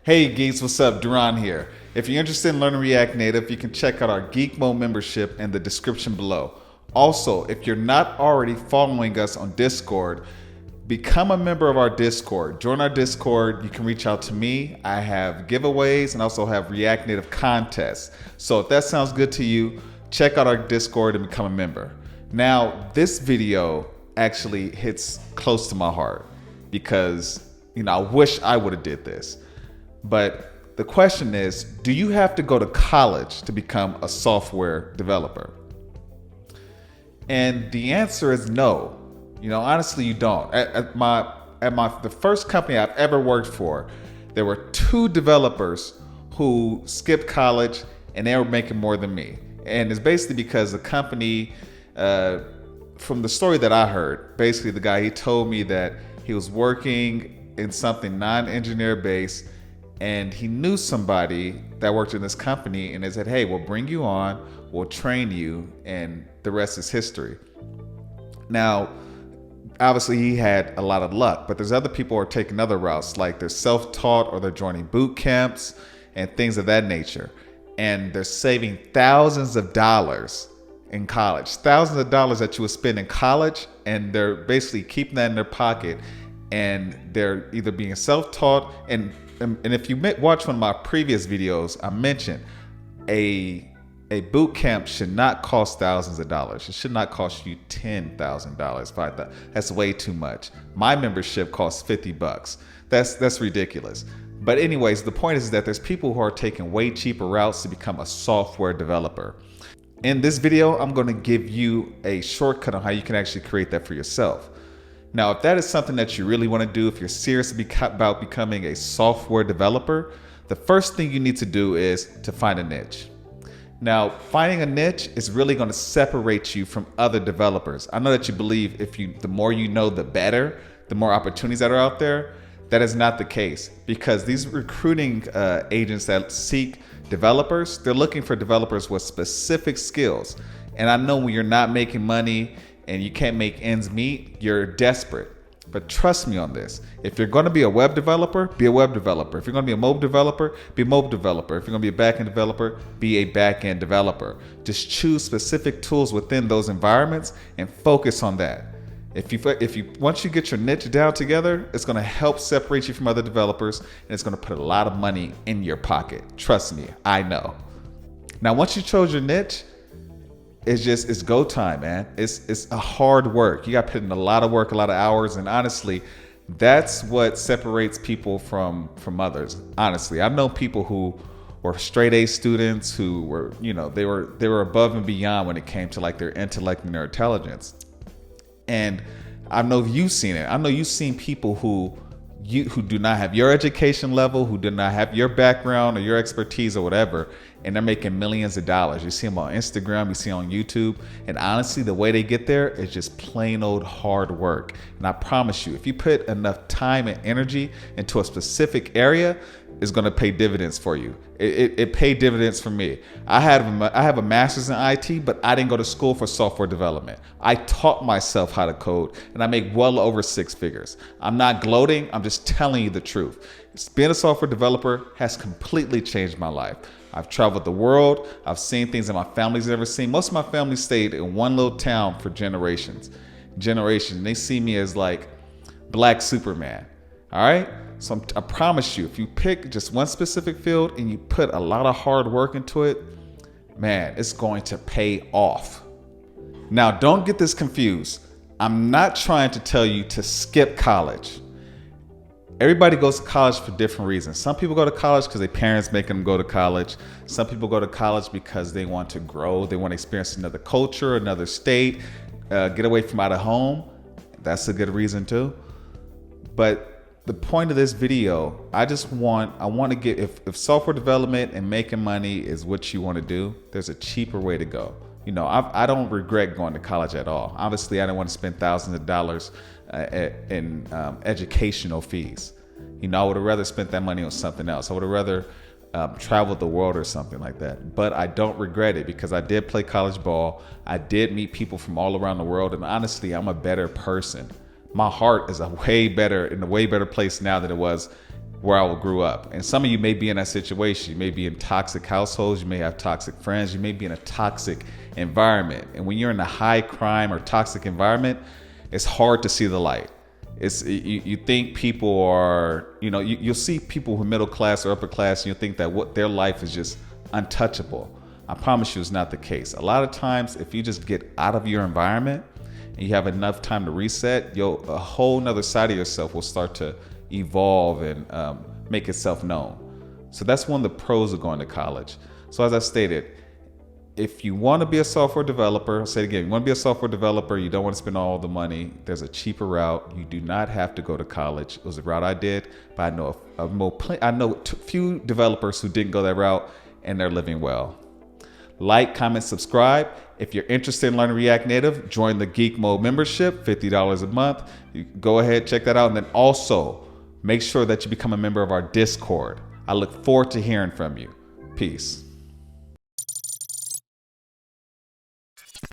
Hey geeks, what's up? Darron here. If you're interested in learning React Native, you can check out our GeekMODE membership in the description below. Also, if you're not already following us on Discord, become a member of our Discord. Join our Discord. You can reach out to me. I have giveaways and also have React Native contests. So if that sounds good to you, check out our Discord and become a member. Now, this video actually hits close to my heart because, I wish I would have did this. But the question is, do you have to go to college to become a software developer? And the answer is no. Honestly, you don't. At the first company I've ever worked for, there were 2 developers who skipped college and they were making more than me. And it's basically because the company, from the story that I heard, basically the guy, he told me that he was working in something non-engineer based, and he knew somebody that worked in this company, and they said, hey, we'll bring you on, we'll train you, and the rest is history. Now, obviously he had a lot of luck, but there's other people who are taking other routes, like they're self-taught or they're joining boot camps and things of that nature. And they're saving thousands of dollars in college, thousands of dollars that you would spend in college, and they're basically keeping that in their pocket, and they're either being self-taught, and if you watch one of my previous videos, I mentioned a boot camp should not cost thousands of dollars. It should not cost you $10,000, $5,000. That's way too much. My membership costs $50. That's ridiculous. But anyways, the point is that there's people who are taking way cheaper routes to become a software developer. In this video, I'm going to give you a shortcut on how you can actually create that for yourself. Now, if that is something that you really want to do, if you're serious about becoming a software developer, the first thing you need to do is to find a niche. Now, finding a niche is really going to separate you from other developers. I know that you believe the more you know, the better, the more opportunities that are out there. That is not the case, because these recruiting agents that seek developers, they're looking for developers with specific skills. And I know when you're not making money and you can't make ends meet, you're desperate. But trust me on this. If you're going to be a web developer, be a web developer. If you're going to be a mobile developer, be a mobile developer. If you're going to be a backend developer, be a backend developer. Just choose specific tools within those environments and focus on that. Once you get your niche down together, it's going to help separate you from other developers, and it's going to put a lot of money in your pocket. Trust me, I know. Now, once you chose your niche, it's go time, man. It's a hard work. You got to put in a lot of work, a lot of hours, and honestly, that's what separates people from others. Honestly, I've known people who were straight A students who were, they were above and beyond when it came to like their intellect and their intelligence. And I know you've seen it. I know you've seen people who do not have your education level, who do not have your background or your expertise or whatever, and they're making millions of dollars. You see them on Instagram, you see them on YouTube, and honestly, the way they get there is just plain old hard work. And I promise you, if you put enough time and energy into a specific area, it's going to pay dividends for you. It paid dividends for me. I have a master's in IT, but I didn't go to school for software development. I taught myself how to code, and I make well over 6 figures. I'm not gloating. I'm just telling you the truth. Being a software developer has completely changed my life. I've traveled the world. I've seen things that my family's never seen. Most of my family stayed in one little town for generations. They see me as like Black Superman. All right? So I promise you, if you pick just one specific field and you put a lot of hard work into it, man, it's going to pay off. Now, don't get this confused. I'm not trying to tell you to skip college. Everybody goes to college for different reasons. Some people go to college because their parents make them go to college. Some people go to college because they want to grow. They want to experience another culture, another state, get away from out of home. That's a good reason too. But the point of this video, I want to get, if software development and making money is what you want to do, there's a cheaper way to go. I don't regret going to college at all. Obviously, I didn't want to spend thousands of dollars in educational fees. I would have rather spent that money on something else. I would have rather traveled the world or something like that. But I don't regret it because I did play college ball. I did meet people from all around the world, and honestly, I'm a better person. My heart is in a way better place now than it was where I grew up. And some of you may be in that situation. You may be in toxic households. You may have toxic friends. You may be in a toxic environment. And when you're in a high crime or toxic environment, it's hard to see the light. You think people are, you'll see people who are middle class or upper class, and you'll think that what their life is just untouchable. I promise you it's not the case. A lot of times, if you just get out of your environment and you have enough time to reset, a whole nother side of yourself will start to evolve and make itself known. So that's one of the pros of going to college. So as I stated, if you want to be a software developer, I'll say it again, you want to be a software developer, you don't want to spend all the money, there's a cheaper route. You do not have to go to college. It was the route I did, but I know a few developers who didn't go that route, and they're living well. Like, comment, subscribe. If you're interested in learning React Native, join the GeekMODE membership, $50 a month. You go ahead, check that out. And then also, make sure that you become a member of our Discord. I look forward to hearing from you. Peace.